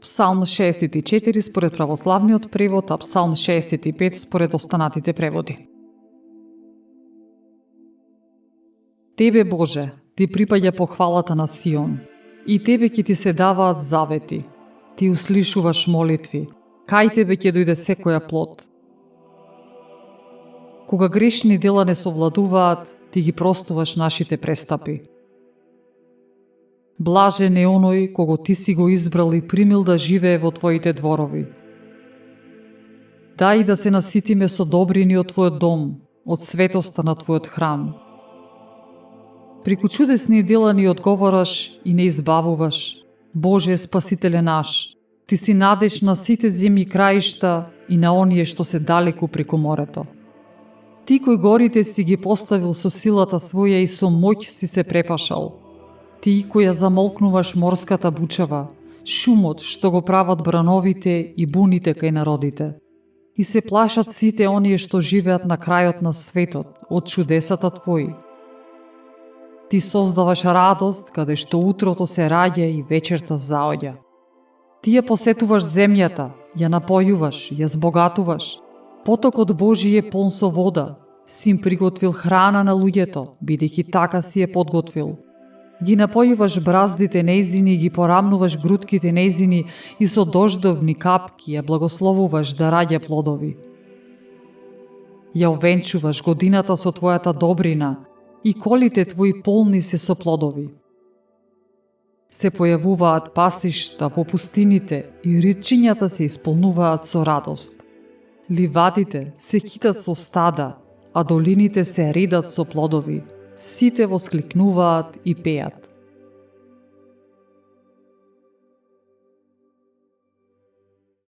Псалм 64 според православниот превод, а Псалм 65 според останатите преводи. Тебе, Боже, ти припаѓа похвалата на Сион, и Тебе ќе ти се даваат завети. Ти услишуваш молитви, кај Тебе ќе дојде секоја плод. Кога грешни дела не совладуваат, Ти ги простуваш нашите престапи. Блажен е оној кого Ти си го избрал и примил да живее во Твоите дворови. Дај да се наситиме со добрини од Твојот дом, од светоста на Твојот храм. Преку чудесни дела ни одговораш и не избавуваш. Боже, Спасителе наш, Ти си надеж на сите земји краишта и на оние што се далеку преку морето. Ти кој горите си ги поставил со силата своја и со моќ си се препашал. Ти која замолкнуваш морската бучава, шумот што го прават брановите и буните кај народите. И се плашат сите оние што живеат на крајот на светот од чудесата Твои. Ти создаваш радост каде што утрото се раѓа и вечерта заоѓа. Ти ја посетуваш земјата, ја напојуваш, ја збогатуваш. Потокот Божи е полн со вода. Сим приготвил храна на луѓето, бидејќи така си е подготвил. Ги напојуваш браздите нејзини, ги порамнуваш грудките нејзини и со дождовни капки ја благословуваш да раѓа плодови. Ја овенчуваш годината со Твојата добрина и колите Твои полни се со плодови. Се појавуваат пасишта по пустините и речињата се исполнуваат со радост. Ливадите се китат со стада, а долините се редат со плодови. Сите воскликнуваат и пеат.